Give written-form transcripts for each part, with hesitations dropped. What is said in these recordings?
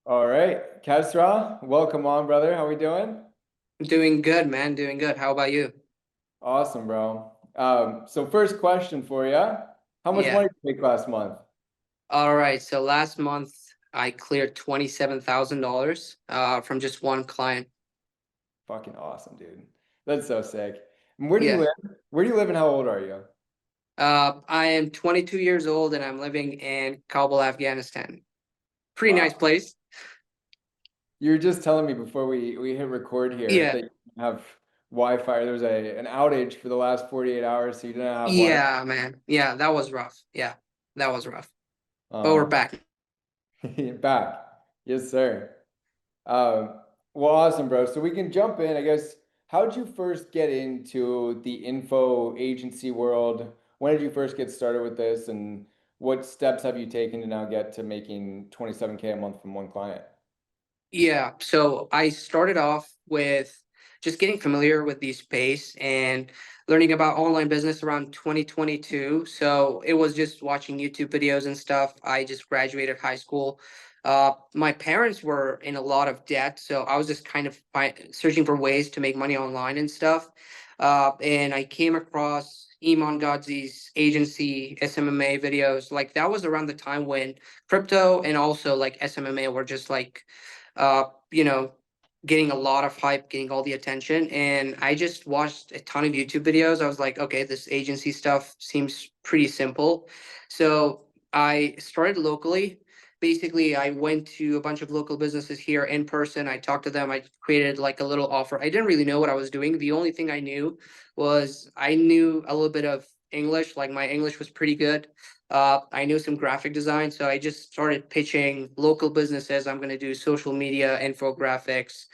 All right, Khesraw, welcome on, brother. How we doing? Doing good, man. Doing good. How about you? Awesome, bro. So first question for you. How much Yeah. money did you make last month? All right. So last month I cleared $27,000 from just one client. Fucking awesome, dude. That's so sick. And where do you Yeah. live? Where do you live and how old are you? I am 22 years old and I'm living in Kabul, Afghanistan. Pretty nice Wow. place. You were just telling me before we hit record here Yeah. that you have Wi-Fi. There was an outage for the last 48 hours, so you didn't have Wi-Fi. Yeah, man. Yeah, that was rough. Yeah, that was rough. But we're Uh, back. back. Yes, sir. Well, awesome, bro. So we can jump in, I guess. How'd you first get into the info agency world? When did you first get started with this? And what steps have you taken to now get to making 27K a month from one client? Yeah, so I started off with just getting familiar with the space and learning about online business around 2022. So it was just watching YouTube videos and stuff. I just graduated high school. My parents were in a lot of debt, so I was just kind of searching for ways to make money online and stuff. And I came across Iman Godzi's agency SMMA videos. Like that was around the time when crypto and also like SMMA were just like uh, you know, getting a lot of hype, getting all the attention. And I just watched a ton of YouTube videos. I was like, okay, this agency stuff seems pretty simple. So I started locally. Basically, I went to a bunch of local businesses here in person. I talked to them. I created like a little offer. I didn't really know what I was doing. The only thing I knew was I knew a little bit of English, like my English was pretty good. I knew some graphic design, so I just started pitching local businesses. I'm going to do social media, infographics,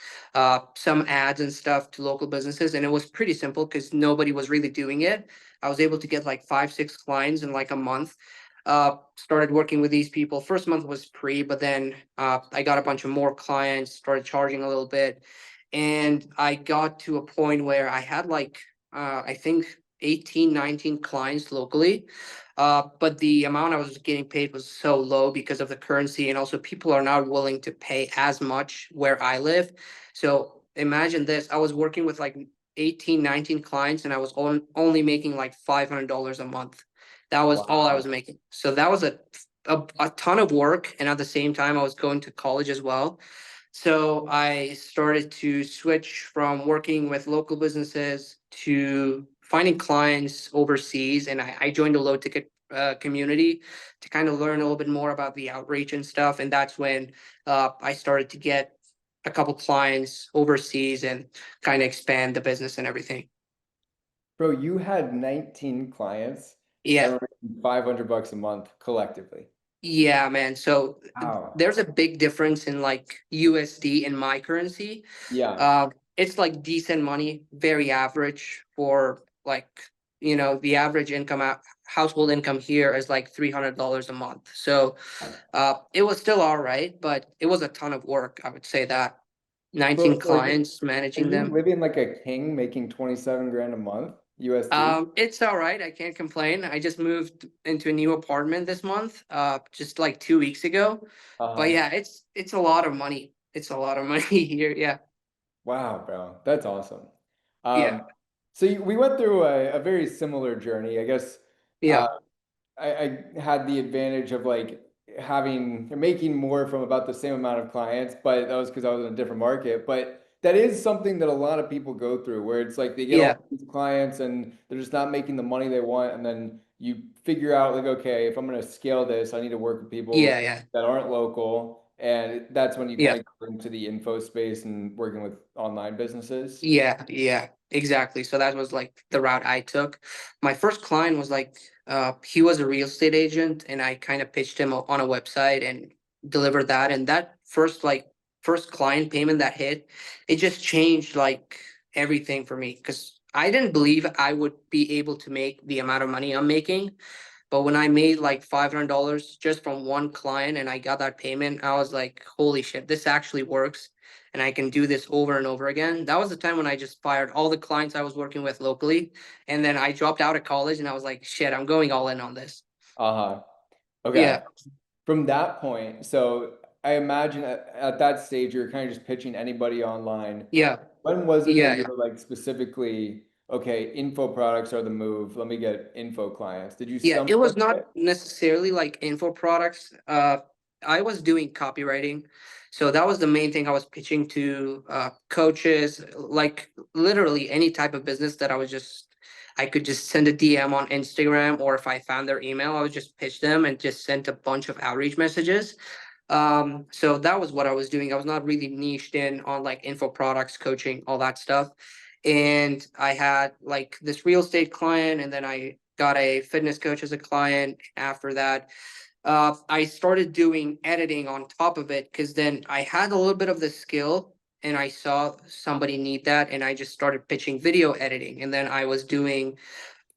some ads and stuff to local businesses. And it was pretty simple because nobody was really doing it. I was able to get like five, six clients in like a month. Started working with these people. First month was free, but then I got a bunch of more clients, started charging a little bit. And I got to a point where I had like, I think 18, 19 clients locally. But the amount I was getting paid was so low because of the currency, and also people are not willing to pay as much where I live. So imagine this, I was working with like 18, 19 clients, and I was only making like $500 a month. That was all I was Wow. making. So that was a ton of work. And at the same time, I was going to college as well. So I started to switch from working with local businesses to finding clients overseas, and I joined a low ticket community to kind of learn a little bit more about the outreach and stuff. And that's when I started to get a couple clients overseas and kind of expand the business and everything. Bro, you had 19 clients that Yeah. were making 500 bucks a month collectively. Yeah, man. So Wow. there's a big difference in like USD in my currency. Yeah. Uh, it's like decent money, very average for like, the average household income here is like $300 a month. So it was still all right, but it was a ton of work. I would say that Bro, 19 so clients are managing you them. living like a king making 27 grand a month USD? It's all right. I can't complain. I just moved into a new apartment this month, just like 2 weeks ago. But Uh-huh. yeah, it's a lot of money. It's a lot of money here. Yeah. Wow, bro. That's awesome. Yeah. Um, so we went through a very similar journey. I guess uh, Yeah. I had the advantage of like having making more from about the same amount of clients, but that was because I was in a different market. But that is something that a lot of people go through where it's like they get Yeah. all these clients and they're just not making the money they want. And then you figure out like, okay, if I'm going to scale this, I need to work with people Yeah. Yeah. that aren't local. And that's when you kind Yeah. of go into the info space and working with online businesses. Yeah. Yeah. Exactly. So that was like the route I took. My first client was like, he was a real estate agent, and I kind of pitched him on a website and delivered that. And that first client payment that hit, it just changed like everything for me because I didn't believe I would be able to make the amount of money I'm making. But when I made like $500 just from one client and I got that payment, I was like, holy shit, this actually works. And I can do this over and over again. That was the time when I just fired all the clients I was working with locally. And then I dropped out of college and I was like, shit, I'm going all in on this. Uh-huh. Okay. Yeah. From that point, so I imagine at that stage you're kind of just pitching anybody online. Yeah, When was it that yeah, you yeah. were like specifically, okay, info products are the move. Let me get info clients. Did you Yeah, it stumble was into not it? necessarily like info products. I was doing copywriting. So that was the main thing I was pitching to coaches, like literally any type of business that I could just send a DM on Instagram, or if I found their email, I would just pitch them and just send a bunch of outreach messages. So that was what I was doing. I was not really niched in on like info products, coaching, all that stuff. And I had like this real estate client, and then I got a fitness coach as a client after that. I started doing editing on top of it because then I had a little bit of the skill and I saw somebody need that, and I just started pitching video editing. And then I was doing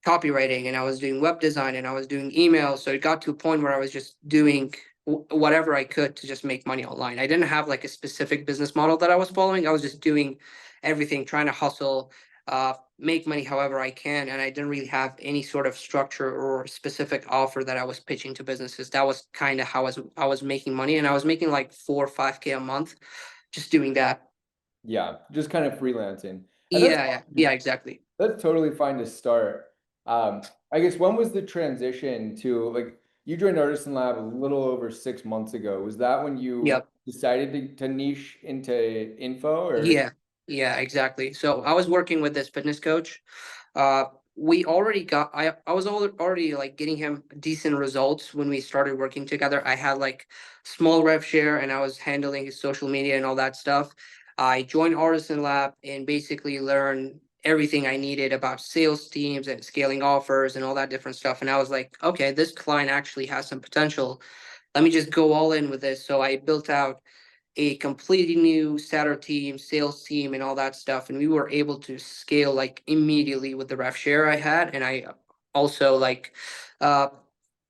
copywriting, and I was doing web design, and I was doing email. So it got to a point where I was just doing whatever I could to just make money online. I didn't have like a specific business model that I was following. I was just doing everything, trying to hustle, make money however I can. And I didn't really have any sort of structure or specific offer that I was pitching to businesses. That was kind of how I was making money. And I was making like 4 or 5K a month just doing that. Yeah, just kind of freelancing. And Yeah, yeah, yeah, exactly. that's totally fine to start. I guess when was the transition to like you joined Artisan Lab a little over 6 months ago? Was that when you Yep. decided to niche into info or? Yeah, yeah, exactly. So I was working with this fitness coach. Uh, we already got, I was already like getting him decent results when we started working together. I had like small rev share, and I was handling his social media and all that stuff. I joined Artisan Lab and basically learned everything I needed about sales teams and scaling offers and all that different stuff. And I was like, okay, this client actually has some potential. Let me just go all in with this. So I built out a completely new setter team, sales team, and all that stuff. And we were able to scale like immediately with the rev share I had. And I also like uh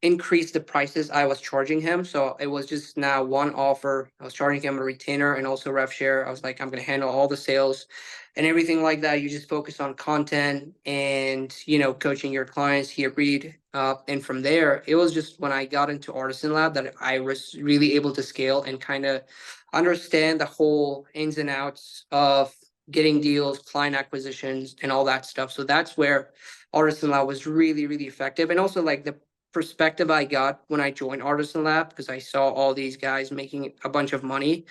increased the prices I was charging him. So it was just now one offer. I was charging him a retainer and also rev share. I was like, I'm gonna handle all the sales and everything like that. You just focus on content and coaching your clients. He agreed. And from there, it was just when I got into Artisan Lab that I was really able to scale and kind of understand the whole ins and outs of getting deals, client acquisitions, and all that stuff. So that's where Artisan Lab was really, really effective. And also like the perspective I got when I joined Artisan Lab, because I saw all these guys making a bunch of money.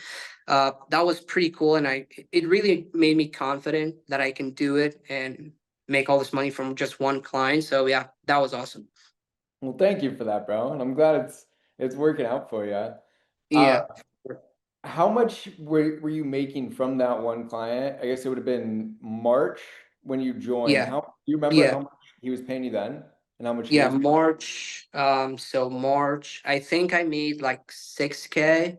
That was pretty cool. And it really made me confident that I can do it and make all this money from just one client. So yeah, that was awesome. Well, thank you for that, bro. And I'm glad it's working out for you. Uh, Yeah. how much were you making from that one client? I guess it would have been March when you joined. Yeah. How do you remember Yeah. how much he was paying you then and how much he Yeah, was? March. So March, I think I made like 6K,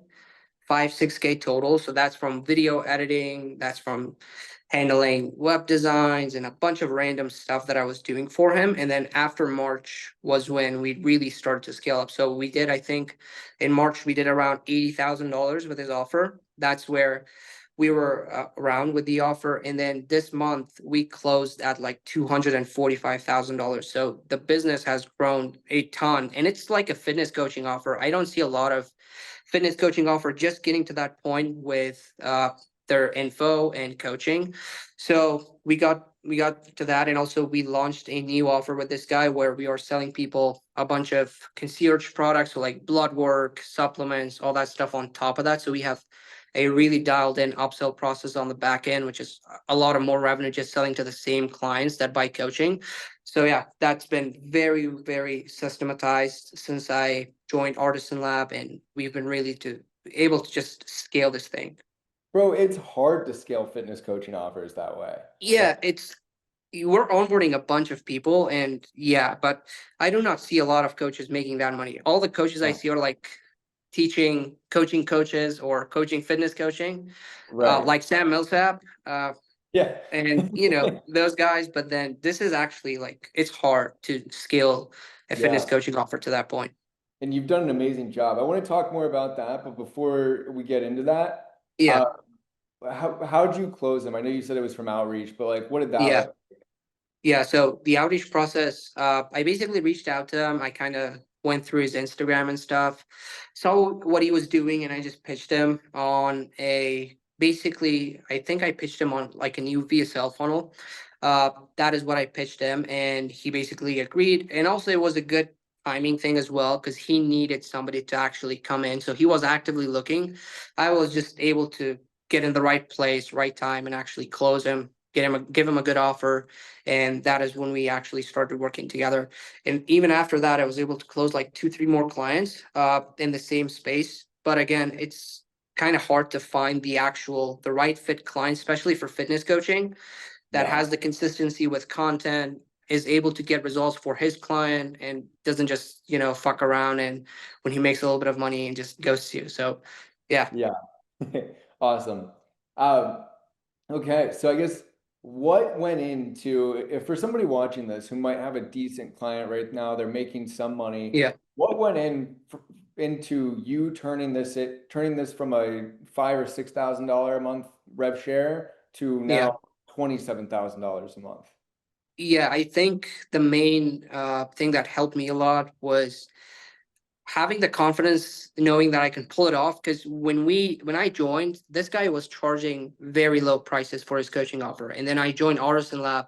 6K total. So that's from video editing, that's from handling web designs and a bunch of random stuff that I was doing for him. And then after March was when we really started to scale up. So we did, I think in March, we did around $80,000 with his offer. That's where we were around with the offer. And then this month we closed at like $245,000. So the business has grown a ton, and it's like a fitness coaching offer. I don't see a lot of fitness coaching offer just getting to that point with their info and coaching. So we got to that, and also we launched a new offer with this guy where we are selling people a bunch of concierge products, so like blood work, supplements, all that stuff on top of that. So we have a really dialed in upsell process on the back end, which is a lot of more revenue just selling to the same clients that buy coaching. So yeah, that's been very, very systematized since I joined Artisan Lab, and we've been really to able to just scale this thing. Bro, it's hard to scale fitness coaching offers that way. Like, Yeah, we're onboarding a bunch of people, and yeah, but I do not see a lot of coaches making that money. All the coaches I no. see are like teaching coaching coaches or coaching fitness coaching, Right. like Sam Millsap. Yeah. And those guys, but then this is actually like it's hard to scale a fitness Yeah. coaching offer to that point. And you've done an amazing job. I want to talk more about that, but before we get into that, Yeah, uh, how'd you close them? I know you said it was from outreach, but like, what did that yeah, look? yeah. So the outreach process, I basically reached out to them. I kind of went through his Instagram and stuff, saw what he was doing, and I just pitched him on basically, I think I pitched him on like a new VSL funnel. That is what I pitched him, and he basically agreed. And also, it was a good timing thing as well because he needed somebody to actually come in. So he was actively looking. I was just able to get in the right place, right time, and actually close him, give him a good offer. And that is when we actually started working together. And even after that, I was able to close like 2, 3 more clients in the same space. But again, it's kind of hard to find the right fit client, especially for fitness coaching, that Yeah. has the consistency with content, is able to get results for his client, and doesn't just, fuck around and when he makes a little bit of money and just ghosts you. So yeah. Yeah. Awesome. Um, okay, so I guess what went into, if for somebody watching this who might have a decent client right now, they're making some money, Yeah. what went into you turning this from a $5,000 or $6,000 a month rev share to Yeah. now $27,000 a month? Yeah, I think the main thing that helped me a lot was having the confidence knowing that I can pull it off. Because when I joined, this guy was charging very low prices for his coaching offer. And then I joined Artisan Lab.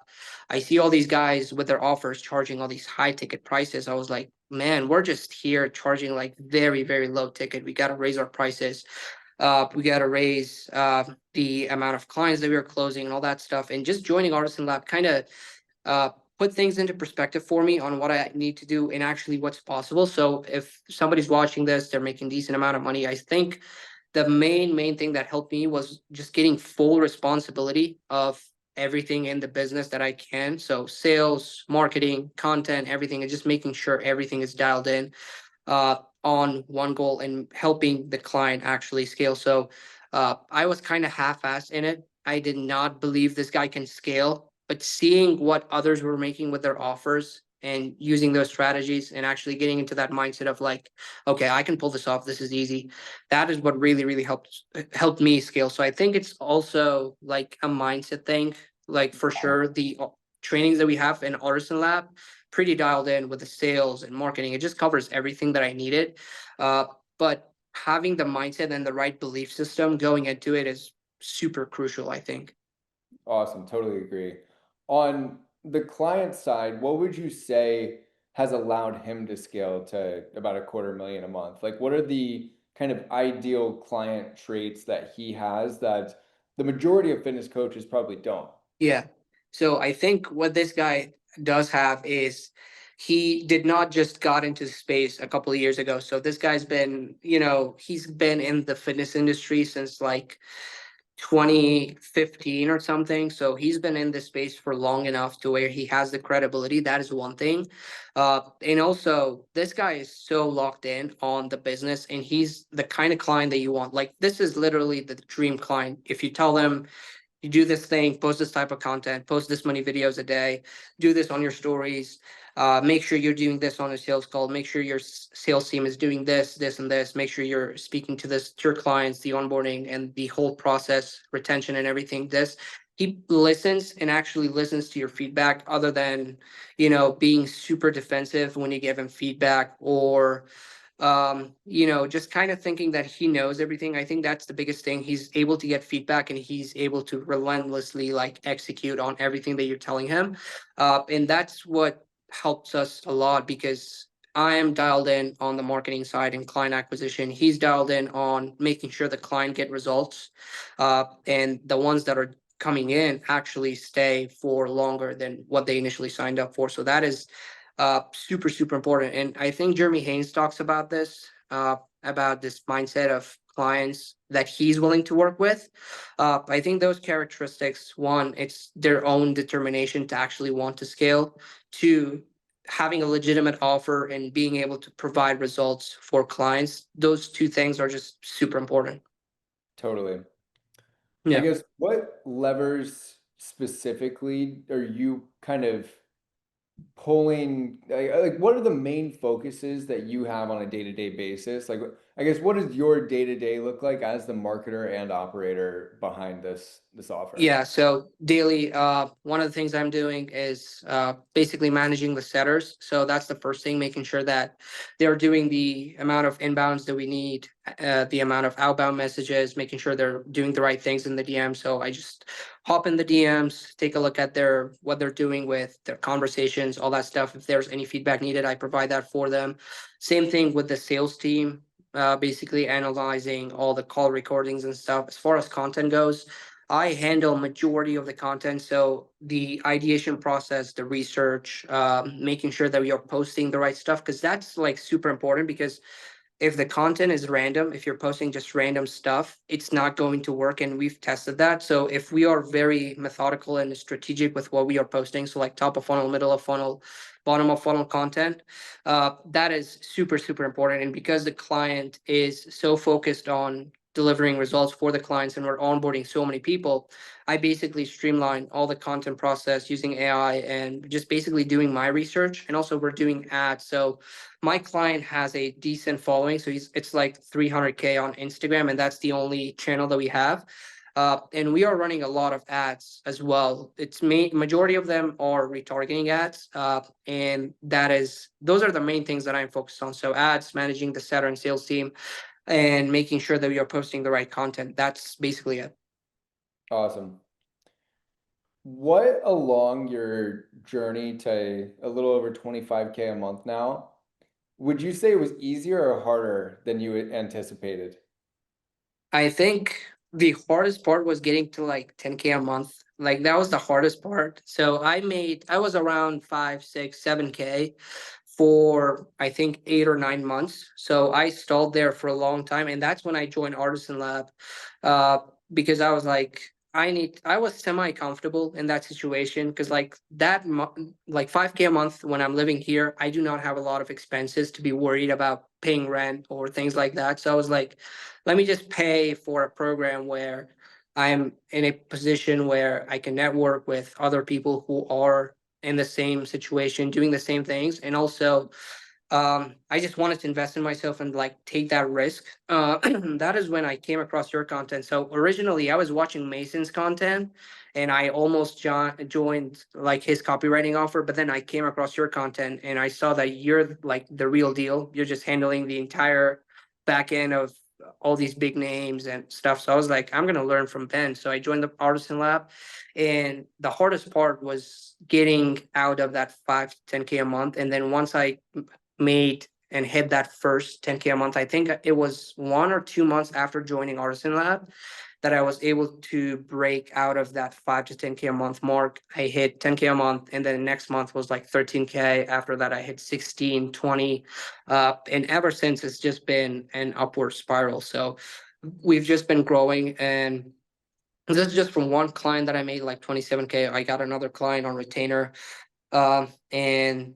I see all these guys with their offers charging all these high ticket prices. I was like, man, we're just here charging like very, very low ticket. We got to raise our prices. We got to raise the amount of clients that we were closing and all that stuff. And just joining Artisan Lab kind of uh, put things into perspective for me on what I need to do and actually what's possible. So if somebody's watching this, they're making decent amount of money. I think the main thing that helped me was just getting full responsibility of everything in the business that I can. So sales, marketing, content, everything, and just making sure everything is dialed in on one goal and helping the client actually scale. So I was kind of half-assed in it. I did not believe this guy can scale, but seeing what others were making with their offers and using those strategies and actually getting into that mindset of like, okay, I can pull this off. This is easy. That is what really helped me scale. So I think it's also like a mindset thing. Like for sure, the trainings that we have in Artisan Lab pretty dialed in with the sales and marketing. It just covers everything that I needed. Uh, but having the mindset and the right belief system going into it is super crucial, I think. Awesome, totally agree. On the client side, what would you say has allowed him to scale to about a quarter million a month? Like, what are the kind of ideal client traits that he has that the majority of fitness coaches probably don't? Yeah. So I think what this guy does have is he did not just got into space a couple of years ago. So this guy's been, he's been in the fitness industry since like 2015 or something. So he's been in this space for long enough to where he has the credibility. That is one thing. And also, this guy is so locked in on the business, and he's the kind of client that you want. Like, this is literally the dream client. If you tell them, you do this thing, post this type of content, post this many videos a day, do this on your stories, make sure you're doing this on a sales call, make sure your sales team is doing this and this, make sure you're speaking to your clients, the onboarding and the whole process, retention and everything. He listens and actually listens to your feedback other than, being super defensive when you give him feedback or just kind of thinking that he knows everything. I think that's the biggest thing. He's able to get feedback and he's able to relentlessly like execute on everything that you're telling him. And that's what helps us a lot because I am dialed in on the marketing side and client acquisition. He's dialed in on making sure the client get results. And the ones that are coming in actually stay for longer than what they initially signed up for. So that is super important. And I think Jeremy Haynes talks about this mindset of clients that he's willing to work with. I think those characteristics, one, it's their own determination to actually want to scale. Two, having a legitimate offer and being able to provide results for clients. Those two things are just super important. Totally. I Yeah. guess what levers specifically are you kind of pulling, like what are the main focuses that you have on a day-to-day basis? Like, I guess what does your day-to-day look like as the marketer and operator behind this offering? Yeah, so daily, one of the things I'm doing is basically managing the setters. So that's the first thing, making sure that they're doing the amount of inbounds that we need, the amount of outbound messages, making sure they're doing the right things in the DM. So I just hop in the DMs, take a look at their what they're doing with their conversations, all that stuff. If there's any feedback needed, I provide that for them. Same thing with the sales team, basically analyzing all the call recordings and stuff. As far as content goes, I handle majority of the content, so the ideation process, the research, making sure that we are posting the right stuff, because that's like super important. Because if the content is random, if you're posting just random stuff, it's not going to work. And we've tested that. So if we are very methodical and strategic with what we are posting, so like top of funnel, middle of funnel, bottom of funnel content, that is super, super important. And because the client is so focused on delivering results for the clients and we're onboarding so many people, I basically streamline all the content process using AI and just basically doing my research. And also we're doing ads. So my client has a decent following, so it's like 300K on Instagram, and that's the only channel that we have. And we are running a lot of ads as well. It's majority of them are retargeting ads, and those are the main things that I'm focused on. So ads, managing the setter and sales team, and making sure that we are posting the right content. That's basically it. Awesome. What along your journey to a little over 25K a month now, would you say it was easier or harder than you anticipated? I think the hardest part was getting to like 10K a month. Like that was the hardest part. So I was around 5, 6, 7K for I think 8 or 9 months. So I stalled there for a long time. And that's when I joined Artisan Lab. Uh, because I was like, I was semi comfortable in that situation because like 5K a month when I'm living here, I do not have a lot of expenses to be worried about paying rent or things like that. So I was like, let me just pay for a program where I'm in a position where I can network with other people who are in the same situation, doing the same things. And also, I just wanted to invest in myself and like take that risk. That is when I came across your content. So originally, I was watching Mason's content, and I almost joined like his copywriting offer. But then I came across your content, and I saw that you're like the real deal. You're just handling the entire back end of all these big names and stuff. So I was like, I'm gonna learn from Ben. So I joined the Artisan Lab, and the hardest part was getting out of that 5 to 10K a month. And then once I made and hit that first 10K a month, I think it was 1 or 2 months after joining Artisan Lab that I was able to break out of that 5 to 10K a month mark. I hit 10K a month, and then next month was like 13K. After that, I hit 16, 20. And ever since, it's just been an upward spiral. So we've just been growing. And this is just from one client that I made like 27K. I got another client on retainer. And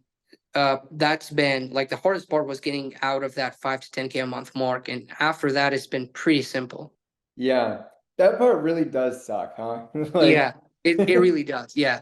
that's been like the hardest part was getting out of that 5 to 10K a month mark. And after that, it's been pretty simple. Yeah, that part really does suck, huh? Like Yeah, it really does. Yeah.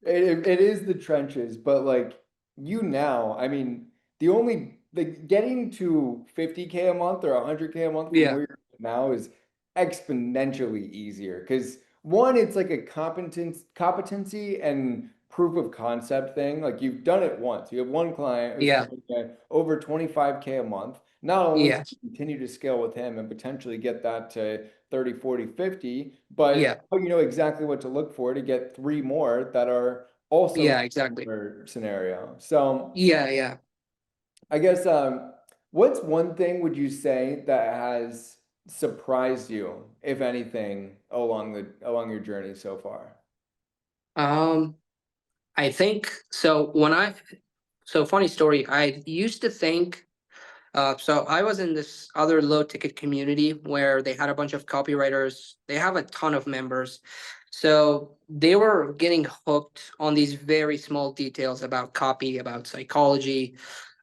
it is the trenches, but like you now, I mean, the only like getting to 50K a month or 100K a month from Yeah. where you're at now is exponentially easier because one, it's like a competency and proof of concept thing. Like you've done it once. You have one client who's Yeah. paying you over 25K a month. Not only Yeah. can you continue to scale with him and potentially get that to 30, 40, 50, but Yeah. you know exactly what to look for to get three more that are also in Yeah. a Exactly. similar scenario. So Yeah. Yeah. I guess what's one thing would you say that has surprised you, if anything, along your journey so far? Um, I think so. So funny story. I used to think. So I was in this other low ticket community where they had a bunch of copywriters. They have a ton of members. So they were getting hooked on these very small details about copy, about psychology.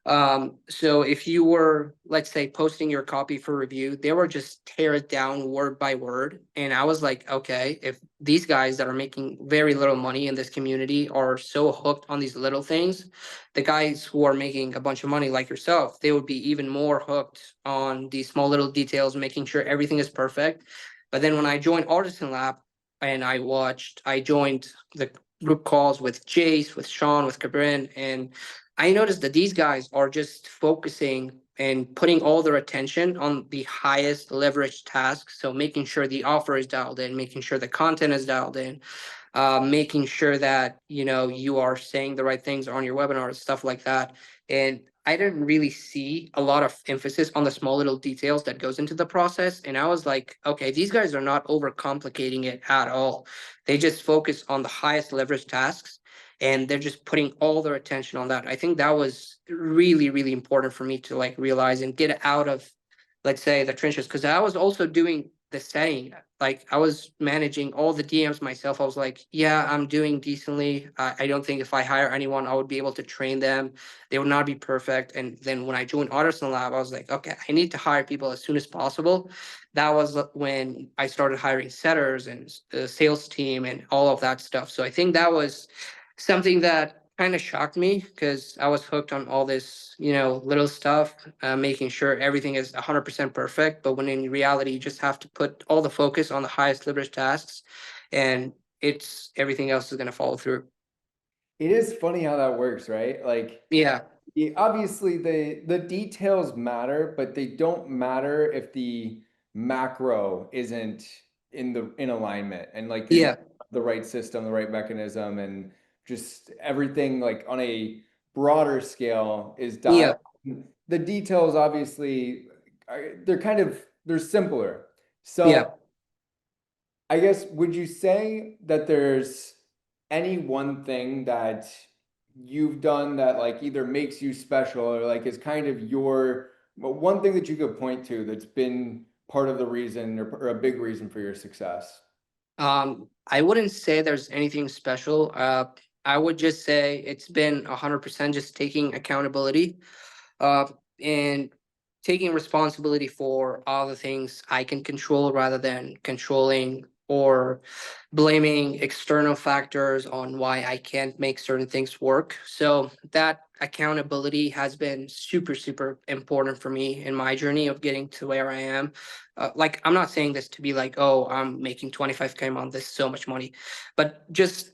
So if you were, let's say, posting your copy for review, they were just tear it down word by word. And I was like, okay, if these guys that are making very little money in this community are so hooked on these little things, the guys who are making a bunch of money like yourself, they would be even more hooked on these small little details, making sure everything is perfect. But then when I joined Artisan Lab and I joined the group calls with Jace, with Sean, with Cabrin, and I noticed that these guys are just focusing and putting all their attention on the highest leverage tasks. So making sure the offer is dialed in, making sure the content is dialed in, making sure that you are saying the right things on your webinars, stuff like that. And I didn't really see a lot of emphasis on the small little details that goes into the process. And I was like, okay, these guys are not overcomplicating it at all. They just focus on the highest leverage tasks and they're just putting all their attention on that. I think that was really, really important for me to like realize and get out of, let's say, the trenches. Cause I was also doing the same. Like I was managing all the DMs myself. I was like, yeah, I'm doing decently. I don't think if I hire anyone, I would be able to train them. They would not be perfect. And then when I joined Artisan Lab, I was like, okay, I need to hire people as soon as possible. That was when I started hiring setters and the sales team and all of that stuff. So I think that was something that kind of shocked me because I was hooked on all this, little stuff, making sure everything is 100% perfect. But when in reality, you just have to put all the focus on the highest leverage tasks, and it's everything else is going to follow through. It is funny how that works, right? Like, Yeah, obviously the details matter, but they don't matter if the macro isn't in alignment and like you're yeah, the right system, the right mechanism, and just everything like on a broader scale is yeah, dialed. The details obviously they're simpler. yeah. So I guess, would you say that there's any one thing that you've done that like either makes you special or like is kind of your one thing that you could point to that's been part of the reason or a big reason for your success? I wouldn't say there's anything special. I would just say it's been 100% just taking accountability. uh, and taking responsibility for all the things I can control rather than controlling or blaming external factors on why I can't make certain things work. So that accountability has been super, super important for me in my journey of getting to where I am. Like, I'm not saying this to be like, oh, I'm making 25K a month, this is so much money, but just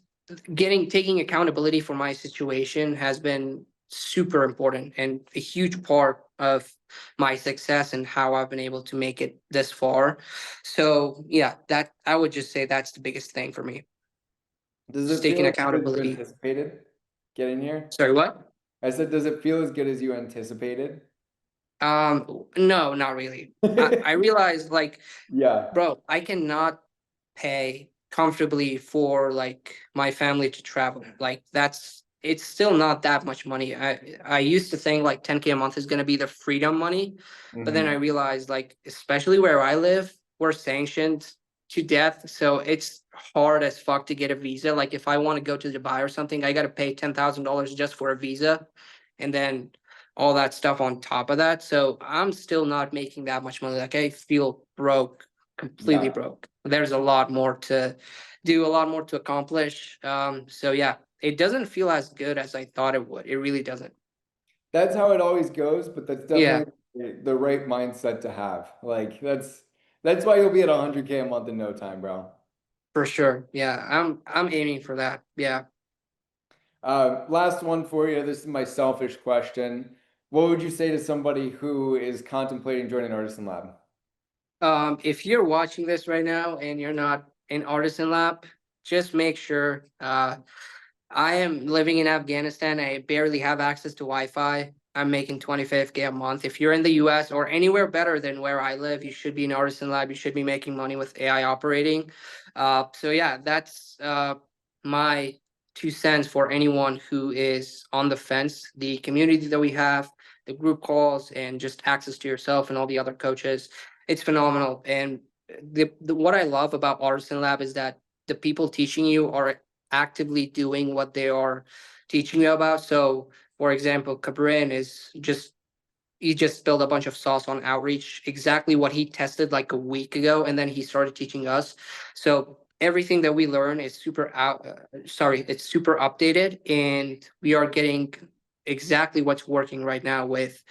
taking accountability for my situation has been super important and a huge part of my success and how I've been able to make it this far. So yeah, that I would just say that's the biggest thing for me. Does Just it feel taking as good as you accountability. anticipated getting here? Sorry, what? I said, does it feel as good as you anticipated? No, not really. I realized like, Yeah. bro, I cannot pay comfortably for like my family to travel. Like it's still not that much money. I used to think like 10K a month is gonna be the freedom money, but then I Hmm. realized like especially where I live, we're sanctioned to death. So it's hard as fuck to get a visa. Like if I want to go to Dubai or something, I gotta pay $10,000 just for a visa. And then all that stuff on top of that. So I'm still not making that much money. Like I feel broke, completely Yeah. broke. There's a lot more to do, a lot more to accomplish. So yeah, it doesn't feel as good as I thought it would. It really doesn't. That's how it always goes, but that's Yeah, definitely the right mindset to have. Like that's why you'll be at 100K a month in no time, bro. for sure. Yeah, I'm aiming for that. Yeah. Last one for you. This is my selfish question. What would you say to somebody who is contemplating joining Artisan Lab? If you're watching this right now and you're not in Artisan Lab, just make sure I am living in Afghanistan. I barely have access to Wi-Fi. I'm making 25K a month. If you're in the US or anywhere better than where I live, you should be in Artisan Lab. You should be making money with AI operating. So yeah, that's my 2 cents for anyone who is on the fence. The community that we have, the group calls, and just access to yourself and all the other coaches, it's phenomenal. And what I love about Artisan Lab is that the people teaching you are actively doing what they are teaching you about. So For example, Cabrin is just he just spilled a bunch of sauce on outreach, exactly what he tested like a week ago, and then he started teaching us. So everything that we learn is it's super updated, and we are getting exactly what's working right now with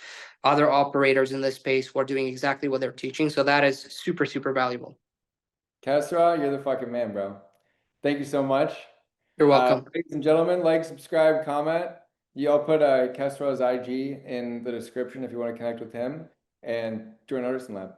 other operators in this space who are doing exactly what they're teaching. So that is super, super valuable. Khesraw, you're the fucking man, bro. Thank you so much. You're welcome. Ladies and gentlemen, like, subscribe, comment. I'll put Khesraw's IG in the description if you want to connect with him and join Artisan Lab.